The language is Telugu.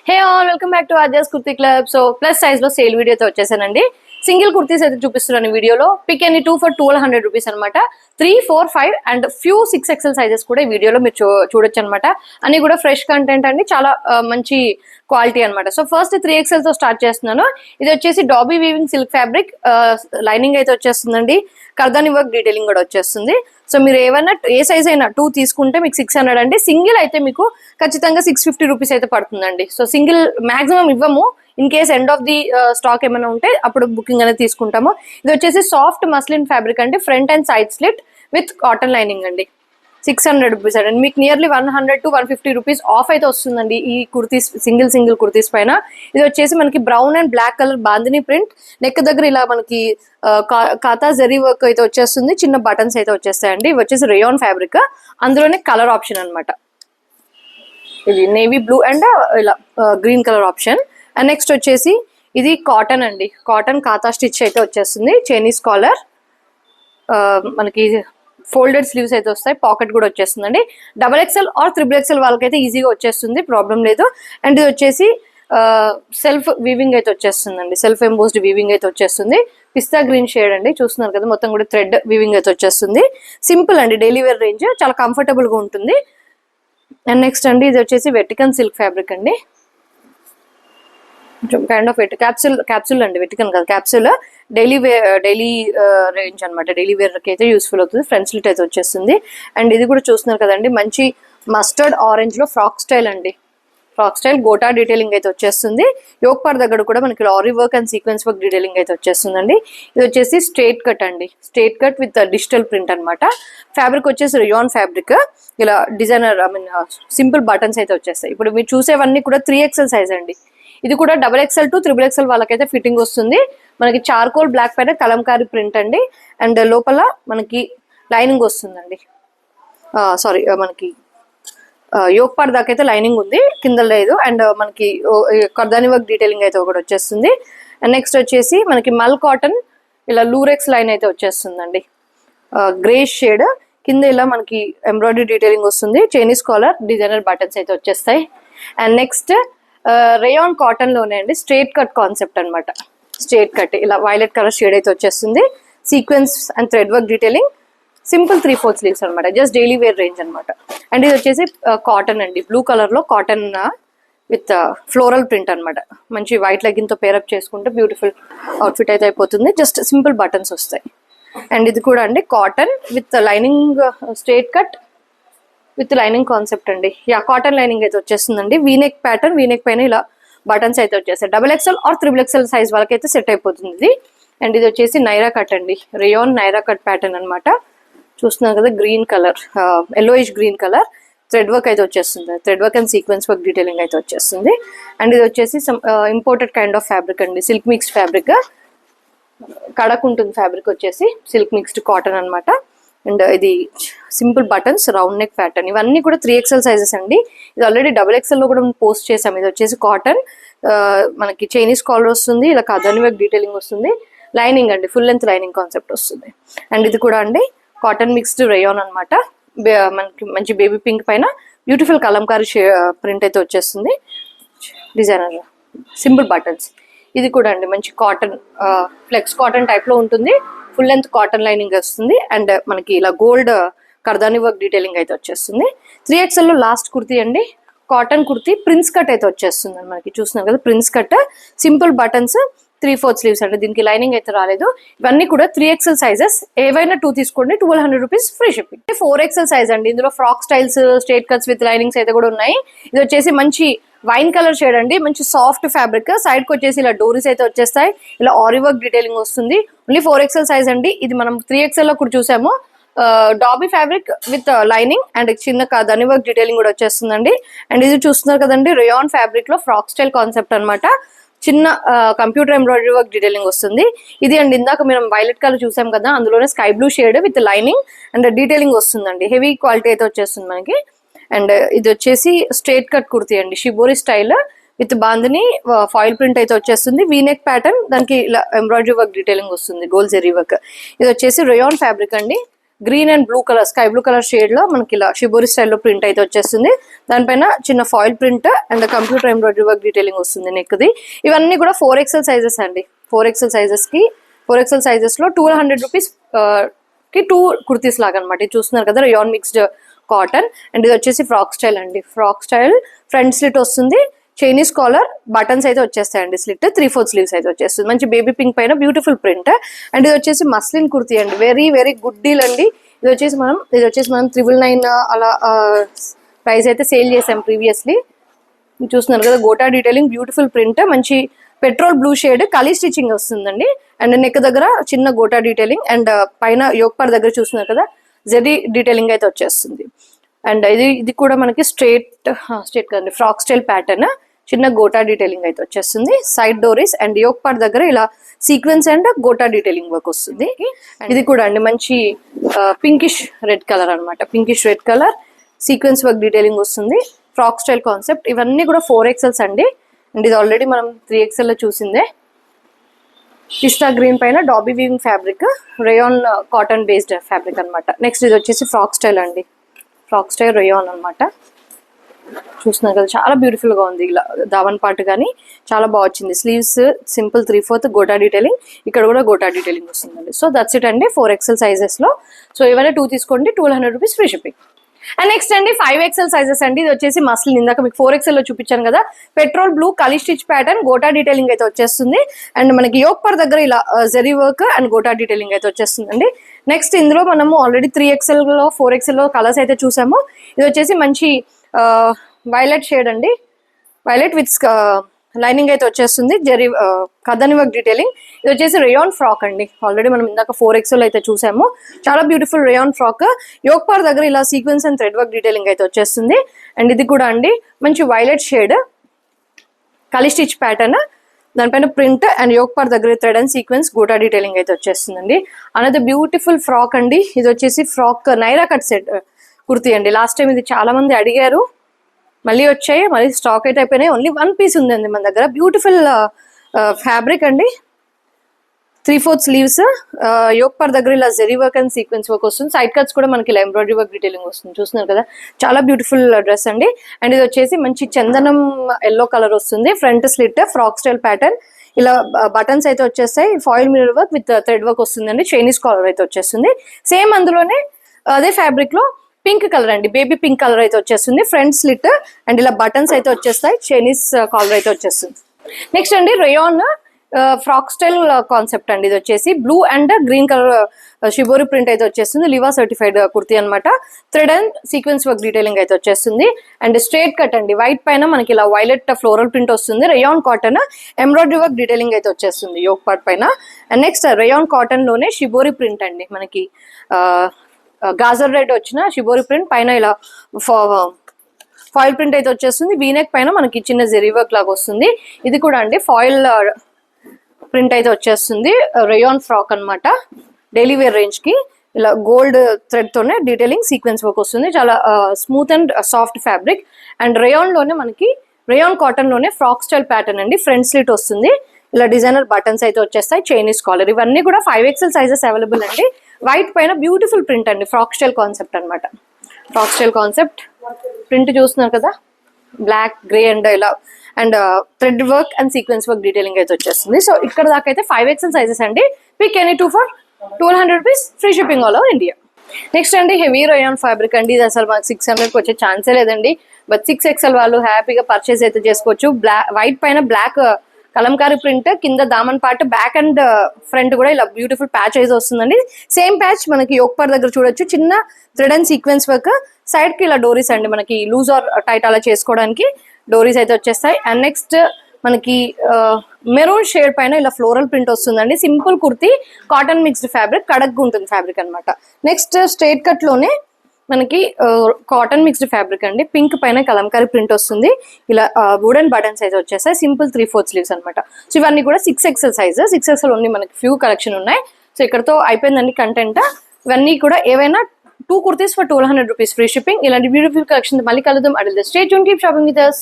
Hey all welcome back to ఆర్జాస్ kurti club. So plus size లో సేల్ వీడియోతో వచ్చేసానండి. సింగిల్ కుర్తీస్ అయితే చూపిస్తున్నాను వీడియోలో. పిక్ ఎనీ 2 for 1200 రూపీస్ అనమాట. 3, 4, 5 అండ్ ఫ్యూ 6XL సైజెస్ కూడా ఈ వీడియోలో మీరు చూడొచ్చు అనమాట. అన్ని కూడా ఫ్రెష్ కంటెంట్ అండి, చాలా మంచి క్వాలిటీ అనమాట. సో ఫస్ట్ 3XL తో స్టార్ట్ చేస్తున్నాను. ఇది వచ్చేసి dobby weaving silk fabric, lining అయితే వచ్చేస్తుందండి. కర్దాని వర్క్ డీటెయిలింగ్ కూడా వచ్చేస్తుంది. సో మీరు ఏమైనా ఏ సైజ్ అయినా 2 తీసుకుంటే మీకు 600 అండి. సింగిల్ అయితే మీకు ఖచ్చితంగా 650 రూపీస్ అయితే పడుతుందండి. సో సింగిల్ మాక్సిమం ఇవ్వము, in case end of the stock ఏమైనా ఉంటే అప్పుడు బుకింగ్ అనేది తీసుకుంటాము. ఇది వచ్చేసి సాఫ్ట్ మస్లిన్ ఫ్యాబ్రిక్ అండి, front and side slit with cotton lining అండి. 600 రూపీస్ అండి. మీకు నియర్లీ 100 to 150 రూపీస్ ఆఫ్ అయితే వస్తుందండి ఈ కుర్తీస్, సింగిల్ కుర్తీస్ పైన. ఇది వచ్చేసి మనకి brown and black colour bandhani print, neck దగ్గర ఇలా మనకి కాతా జరీ వర్క్ అయితే వచ్చేస్తుంది, చిన్న బటన్స్ అయితే వచ్చేస్తాయండి. ఇవి వచ్చేసి రేయాన్ ఫ్యాబ్రిక్, అందులోనే కలర్ ఆప్షన్ అనమాట. ఇది నేవీ బ్లూ అండ్ ఇలా green colour option. And next వచ్చేసి ఇది కాటన్ అండి, కాటన్ కాతా స్టిచ్ అయితే వచ్చేస్తుంది, చైనీస్ కాలర్, మనకి ఫోల్డెడ్ స్లీవ్స్ అయితే వస్తాయి, పాకెట్ కూడా వచ్చేస్తుందండి. XXL ఆర్ XXL వాళ్ళకైతే ఈజీగా వచ్చేస్తుంది, ప్రాబ్లం లేదు. అండ్ ఇది వచ్చేసి సెల్ఫ్ వీవింగ్ అయితే వచ్చేస్తుందండి, సెల్ఫ్ ఎంబోస్డ్ వీవింగ్ అయితే వచ్చేస్తుంది. పిస్తా గ్రీన్ షేడ్ అండి, చూస్తున్నారు కదా, మొత్తం కూడా థ్రెడ్ వీవింగ్ అయితే వచ్చేస్తుంది. సింపుల్ అండి, డైలీ వేర్ రేంజ్, చాలా కంఫర్టబుల్ గా ఉంటుంది. అండ్ నెక్స్ట్ అండి ఇది వచ్చేసి వెటికన్ సిల్క్ ఫ్యాబ్రిక్ అండి, కైండ్ ఆఫ్ క్యాప్సూల్ అండి, వెటికన్ కాదు క్యాప్సూల్. డైలీ రేంజ్ అనమాట, డైలీ వేర్ కి అయితే యూస్ఫుల్ అవుతుంది. ఫ్రంట్ స్లిట్ అయితే వచ్చేస్తుంది. అండ్ ఇది కూడా చూస్తున్నారు కదండి, మంచి మస్టర్డ్ ఆరెంజ్ లో ఫ్రాక్ స్టైల్ అండి, ఫ్రాక్ స్టైల్ గోటా డీటెయిలింగ్ అయితే వచ్చేస్తుంది. యోక్ పార్ దగ్గర కూడా మనకి lorry work and sequence work detailing అయితే వచ్చేస్తుందండి. ఇది వచ్చేసి స్ట్రేట్ కట్ అండి, straight cut with digital print అనమాట. ఫ్యాబ్రిక్ వచ్చేసి రియాన్ ఫ్యాబ్రిక్, ఇలా డిజైనర్ సింపుల్ బటన్స్ అయితే వచ్చేస్తాయి. ఇప్పుడు మీరు చూసేవన్నీ కూడా 3XL సైజ్ అండి. ఇది కూడా XXL to XXL వాళ్ళకైతే ఫిట్టింగ్ వస్తుంది. మనకి చార్కోల్ బ్లాక్ పైన కలంకారీ ప్రింట్ అండి. అండ్ లోపల మనకి లైనింగ్ వస్తుందండి, సారీ మనకి యోక్ పార్ట్ దాకా అయితే లైనింగ్ ఉంది, కింద లేదు. అండ్ మనకి కర్దాని వర్క్ డీటెయిలింగ్ అయితే ఒకటి వచ్చేస్తుంది. అండ్ నెక్స్ట్ వచ్చేసి మనకి మల్ కాటన్, ఇలా లూరెక్స్ లైన్ అయితే వచ్చేస్తుందండి, గ్రే షేడ్, కింద ఇలా మనకి ఎంబ్రాయిడరీ డీటెయిలింగ్ వస్తుంది, చైనీస్ కాలర్, డిజైనర్ బటన్స్ అయితే వచ్చేస్తాయి. అండ్ నెక్స్ట్ రేయాన్ కాటన్ లోనే అండి, స్ట్రేట్ కట్ కాన్సెప్ట్ అనమాట. స్ట్రేట్ కట్ ఇలా వైలెట్ కలర్ షేడ్ అయితే వచ్చేస్తుంది, sequence and thread work detailing, simple 3/4 sleeves అనమాట, జస్ట్ డైలీ వేర్ రేంజ్ అనమాట. అండ్ ఇది వచ్చేసి కాటన్ అండి, బ్లూ కలర్ లో కాటన్ విత్ ఫ్లోరల్ ప్రింట్ అనమాట. మంచి వైట్ లెగ్గిన్ తో పేరప్ చేసుకుంటే బ్యూటిఫుల్ అవుట్ఫిట్ అయితే అయిపోతుంది. జస్ట్ సింపుల్ బటన్స్ వస్తాయి. అండ్ ఇది కూడా అండి cotton with lining, straight cut with lining concept అండి. యా కాటన్ లైనింగ్ అయితే వచ్చేస్తుందండి. వీనెక్ ప్యాటర్న్, వీనెక్ పైన ఇలా బటన్స్ అయితే వచ్చేస్తాయి. XXL ఆర్ XXL సైజ్ వాళ్ళకైతే సెట్ అయిపోతుంది ఇది. అండ్ ఇది వచ్చేసి నైరా కట్ అండి, రేయాన్ నైరా కట్ ప్యాటర్న్ అనమాట. చూస్తున్నారు కదా, green colour, yellowish green colour, thread work అయితే వచ్చేస్తుంది, thread work and sequence work detailing అయితే వచ్చేస్తుంది. అండ్ ఇది వచ్చేసి ఇంపోర్టెడ్ కైండ్ ఆఫ్ ఫ్యాబ్రిక్ అండి, సిల్క్ మిక్స్డ్ ఫ్యాబ్రిక్, కడక్ ఉంటుంది ఫ్యాబ్రిక్ వచ్చేసి, సిల్క్ మిక్స్డ్ కాటన్ అనమాట. అండ్ ఇది simple buttons, round neck pattern, ఇవన్నీ కూడా 3XL సైజెస్ అండి. ఇది ఆల్రెడీ XXL లో కూడా పోస్ట్ చేసాం. ఇది వచ్చేసి కాటన్, మనకి చైనీస్ కాలర్ వస్తుంది, ఇలా కర్దాని వర్క్ డీటెయిలింగ్ వస్తుంది, లైనింగ్ అండి, ఫుల్ లెంత్ లైనింగ్ కాన్సెప్ట్ వస్తుంది. అండ్ ఇది కూడా అండి కాటన్ మిక్స్డ్ రేయాన్ అనమాట, మనకి మంచి బేబీ పింక్ పైన బ్యూటిఫుల్ కలంకారీ ప్రింట్ అయితే వచ్చేస్తుంది, డిజైనర్ సింపుల్ బటన్స్. ఇది కూడా అండి మంచి కాటన్, ఫ్లెక్స్ కాటన్ టైప్ లో ఉంటుంది, ఫుల్ లెంత్ కాటన్ లైనింగ్ వస్తుంది. అండ్ మనకి ఇలా గోల్డ్ కర్దాని వర్క్ డీటెయిలింగ్ అయితే వచ్చేస్తుంది. 3XL లో లాస్ట్ కుర్తీ అండి, కాటన్ కుర్తీ, ప్రిన్స్ కట్ అయితే వచ్చేస్తుంది మనకి. చూస్తున్నారు కదా, prince cut, simple buttons, 3/4 sleeves అండి, దీనికి లైనింగ్ అయితే రాలేదు. ఇవన్నీ కూడా 3XL సైజెస్, ఏవైనా 2 తీసుకోండి, 1200 rupees free shipping. 4XL size అండి, ఇందులో frock styles, straight cuts with linings అయితే కూడా ఉన్నాయి. ఇది వచ్చేసి మంచి వైన్ కలర్ షేడ్ అండి, మంచి సాఫ్ట్ ఫ్యాబ్రిక్, సైడ్ కి వచ్చేసి ఇలా డోరీస్ అయితే వచ్చేస్తాయి, ఇలా ఆరి వర్క్ డీటెయిలింగ్ వస్తుంది. ఓన్లీ 4XL సైజ్ అండి. ఇది మనం 3XL లో కూడా చూసాము, dobby fabric with lining and చిన్న కర్దాని వర్క్ డీటెయిలింగ్ కూడా వచ్చేస్తుందండి. అండ్ ఇది చూస్తున్నారు కదండి, రేయాన్ ఫ్యాబ్రిక్ లో ఫ్రాక్ స్టైల్ కాన్సెప్ట్ అనమాట, చిన్న కంప్యూటర్ ఎంబ్రాయిడరీ వర్క్ డీటెయిలింగ్ వస్తుంది. ఇది అండి ఇందాక మనం వైలెట్ కలర్ చూసాం కదా, అందులోనే sky blue shade with lining and detailing వస్తుందండి, హెవీ క్వాలిటీ అయితే వచ్చేస్తుంది మనకి. అండ్ ఇది వచ్చేసి స్ట్రేట్ కట్ కుర్తీ అండి, shibori style with bandhani foil print అయితే వచ్చేస్తుంది, వీనెక్ ప్యాటర్న్, దానికి ఇలా ఎంబ్రాయిడరీ వర్క్ డీటెయిలింగ్ వస్తుంది, గోల్డ్ జెరీ వర్క్. ఇది వచ్చేసి రేయాన్ ఫ్యాబ్రిక్ అండి, green and blue colour, sky blue colour shade లో మనకి ఇలా షిబోరి స్టైల్లో ప్రింట్ అయితే వచ్చేస్తుంది. దానిపైన చిన్న foil print and computer embroidery work detailing వస్తుంది నెక్ ది. ఇవన్నీ కూడా 4XL సైజెస్ అండి. 4XL సైజెస్ లో 1200 రూపీస్ కి 2 కుర్తీస్ లాగా అనమాట. ఇది చూస్తున్నారు కదా, రియాన్ మిక్స్డ్ కాటన్. అండ్ ఇది వచ్చేసి ఫ్రాక్ స్టైల్ అండి. ఫ్రాక్ స్టైల్ ఫ్రంట్ స్లిట్ వస్తుంది, చైనీస్ కాలర్, బటన్స్ అయితే వచ్చేస్తాయండి. స్లిట్ 3/4 స్లీవ్స్ అయితే వచ్చేస్తుంది. మంచి బేబీ పింక్ పైన బ్యూటిఫుల్ ప్రింట్. అండ్ ఇది వచ్చేసి మస్లిన్ కుర్తీ అండి. వెరీ వెరీ గుడ్ డీల్ అండి. ఇది వచ్చేసి మనం 999 అలా ప్రైస్ అయితే సేల్ చేసాం ప్రీవియస్లీ. చూస్తున్నారు కదా, గోటా డీటెయిలింగ్, బ్యూటిఫుల్ ప్రింట్, మంచి పెట్రోల్ బ్లూ షేడ్ కలీ స్టిచ్చింగ్ వస్తుందండి. అండ్ నెక్ దగ్గర చిన్న గోటా డీటెయిలింగ్ అండ్ పైన యోక్ పార్ట్ దగ్గర చూస్తున్నారు కదా, జెరీ డీటెయిలింగ్ అయితే వచ్చేస్తుంది. అండ్ ఇది కూడా మనకి స్ట్రేట్ కదండి, ఫ్రాక్ స్టైల్ ప్యాటర్న్, చిన్న గోటా డీటెయిలింగ్ అయితే వచ్చేస్తుంది. Side doris and yoke part దగ్గర ఇలా sequence and gota detailing work వస్తుంది. ఇది కూడా అండి మంచి పింకిష్ రెడ్ కలర్ అనమాట. Pinkish red colour sequence work detailing వస్తుంది. Frock style concept. ఇవన్నీ కూడా 4XLs అండి. అండ్ ఇది ఆల్రెడీ మనం 3XL లో చూసిందే. పిస్తా గ్రీన్ పైన dobby weaving fabric, rayon cotton based fabric అనమాట. నెక్స్ట్ ఇది వచ్చేసి ఫ్రాక్ స్టైల్ అండి. ఫ్రాక్ స్టైల్ రేయాన్ అనమాట. చూస్తున్నారు కదా, చాలా బ్యూటిఫుల్ గా ఉంది. ఇలా దావన్ పార్ట్ కానీ చాలా బాగా వచ్చింది. స్లీవ్స్ సింపుల్ 3/4 గోటా డీటెయిలింగ్, ఇక్కడ కూడా గోటా డీటెయిలింగ్ వస్తుందండి. సో దట్స్ ఇట్ అండి 4XL సైజెస్ లో. సో ఇవన్నీ 2 తీసుకోండి, 1200 rupees free shipping. And next అండి 5XL సైజెస్ అండి. ఇది వచ్చేసి మస్లిన్, ఇందాక మీకు 4XL లో చూపించాను కదా, petrol blue kali stitch pattern, gota detailing అయితే వచ్చేస్తుంది. అండ్ మనకి యోక్ పార్ట్ దగ్గర ఇలా zari work and gota detailing అయితే వచ్చేస్తుందండి. నెక్స్ట్ ఇందులో మనము ఆల్రెడీ 3XL లో 4XL లో కలర్స్ అయితే చూసాము. ఇది వచ్చేసి మంచి వైలెట్ షేడ్ అండి. వైలెట్ విత్ లైనింగ్ అయితే వచ్చేస్తుంది, జెరీ కథని వర్క్ డీటెయిలింగ్. ఇది వచ్చేసి రేయాన్ ఫ్రాక్ అండి. ఆల్రెడీ మనం ఇందాక 4XL అయితే చూసాము. చాలా beautiful rayon frock. Yoke part దగ్గర ఇలా sequence and thread work detailing అయితే వచ్చేస్తుంది. అండ్ ఇది కూడా అండి మంచి violet shade kali stitch pattern, దానిపైన ప్రింట్ అండ్ యోక్ పార్ట్ దగ్గర thread and sequence gota detailing అయితే వచ్చేస్తుందండి. అనేది బ్యూటిఫుల్ ఫ్రాక్ అండి. ఇది వచ్చేసి frock Naira cut set kurti అండి. లాస్ట్ టైం ఇది చాలా మంది అడిగారు, మళ్ళీ వచ్చాయి, మళ్ళీ స్టాక్ అయితే అయిపోయినాయి. ఓన్లీ 1 పీస్ ఉందండి మన దగ్గర. బ్యూటిఫుల్ ఫ్యాబ్రిక్ అండి. 3/4 స్లీవ్స్, యోక్ పార్ట్ దగ్గర ఇలా zari work and sequence work వస్తుంది. సైడ్ కట్స్ కూడా మనకి ఇలా ఎంబ్రాయిడరీ వర్క్ డీటెయిలింగ్ వస్తుంది. చూస్తున్నారు కదా, చాలా బ్యూటిఫుల్ డ్రెస్ అండి. అండ్ ఇది వచ్చేసి మంచి చందనం ఎల్లో కలర్ వస్తుంది. Front slit frock style pattern, ఇలా బటన్స్ అయితే వచ్చేస్తాయి. Foil mirror work with thread work వస్తుందండి. చైనీస్ కాలర్ అయితే వచ్చేస్తుంది. సేమ్ అందులోనే అదే ఫ్యాబ్రిక్ లో పింక్ కలర్ అండి, బేబీ పింక్ కలర్ అయితే వచ్చేస్తుంది. ఫ్రంట్ స్లిట్ అండ్ ఇలా బటన్స్ అయితే వచ్చేస్తాయి. చైనీస్ కాలర్ అయితే వచ్చేస్తుంది. నెక్స్ట్ అండి రేయాన్ ఫ్రాక్ స్టైల్ కాన్సెప్ట్ అండి. ఇది వచ్చేసి blue and green colour shibori print అయితే వచ్చేస్తుంది. లివా సర్టిఫైడ్ కుర్తీ అనమాట. Thread and sequence work detailing అయితే వచ్చేస్తుంది. అండ్ స్ట్రేట్ కట్ అండి. వైట్ పైన మనకి ఇలా వైలెట్ ఫ్లోరల్ ప్రింట్ వస్తుంది. Rayon cotton embroidery work detailing అయితే వచ్చేస్తుంది యోక్ పార్ట్ పైన. అండ్ నెక్స్ట్ రేయాన్ కాటన్ లోనే షిబోరి ప్రింట్ అండి. మనకి గాజర్ రెడ్ వచ్చిన షిబోరి ప్రింట్ పైన ఇలా ఫాయిల్ ప్రింట్ అయితే వచ్చేస్తుంది. వీనెక్ పైన మనకి చిన్న జెరీ వర్క్ లాగా వస్తుంది. ఇది కూడా అండి ఫాయిల్ ప్రింట్ అయితే వచ్చేస్తుంది. రేయాన్ ఫ్రాక్ అనమాట. డైలీ వేర్ రేంజ్ కి ఇలా గోల్డ్ థ్రెడ్ తోనే డీటెయిలింగ్ సీక్వెన్స్ వర్క్ వస్తుంది. చాలా smooth and soft fabric. And rayon లోనే మనకి రేయాన్ కాటన్ లోనే ఫ్రాక్ స్టైల్ ప్యాటర్న్ అండి. ఫ్రంట్ స్లిట్ వస్తుంది. ఇలా డిజైనర్ బటన్స్ అయితే వచ్చేస్తాయి. Chinese collar. ఇవన్నీ కూడా 5XL సైజెస్ అవైలబుల్ అండి. వైట్ పైన బ్యూటిఫుల్ ప్రింట్ అండి. ఫ్రాక్ స్టైల్ కాన్సెప్ట్ అనమాట. ఫ్రాక్ స్టైల్ కాన్సెప్ట్ ప్రింట్ చూస్తున్నారు కదా, బ్లాక్ గ్రే అండ్ ఇలా and thread work and sequence work detailing అయితే వచ్చేస్తుంది. సో ఇక్కడ దాకా అయితే 5XL సైజెస్ అండి. Pick any 2 for 1200 rupees free shipping all over India. Next అండి హెవీ రేయాన్ ఫ్యాబ్రిక్ అండి. ఇది అసలు మాకు 600కి వచ్చే ఛాన్సే లేదండి. బట్ 6XL వాళ్ళు హ్యాపీగా పర్చేస్ అయితే చేసుకోవచ్చు. వైట్ పైన బ్లాక్ కలంకారీ ప్రింట్, కింద Daman part, back and front కూడా ఇలా బ్యూటిఫుల్ ప్యాచ్ అయితే వస్తుందండి. సేమ్ ప్యాచ్ మనకి యోక్ పార్ట్ దగ్గర చూడొచ్చు, చిన్న thread and sequence work. Side కి ఇలా డోరీస్ అండి, మనకి లూజ్ ఆర్ టైట్ అలా చేసుకోవడానికి డోరీస్ అయితే వచ్చేస్తాయి. అండ్ నెక్స్ట్ మనకి మెరూన్ షేడ్ పైన ఇలా ఫ్లోరల్ ప్రింట్ వస్తుందండి. Simple kurti, cotton mixed fabric, కడగ్గా ఉంటుంది ఫ్యాబ్రిక్ అనమాట. నెక్స్ట్ స్ట్రైట్ కట్ లోనే మనకి కాటన్ మిక్స్డ్ ఫ్యాబ్రిక్ అండి. పింక్ పైన కలంకారీ ప్రింట్ వస్తుంది. ఇలా వుడెన్ బటన్స్ అయితే వచ్చేస్తాయి. సింపుల్ 3/4 స్లీవ్స్ అనమాట. సో ఇవన్నీ కూడా 6XL సైజ్. 6XL ఓన్లీ మనకి ఫ్యూ కలెక్షన్ ఉన్నాయి. సో ఇక్కడతో అయిపోయిందండి కంటెంట్. ఇవన్నీ కూడా ఏవైనా 2 kurtis for 1200 rupees free shipping. ఇలాంటి బ్యూటిఫుల్ కలెక్షన్ మళ్ళీ కలుద్దాం. Idle stay tune, keep shopping with us.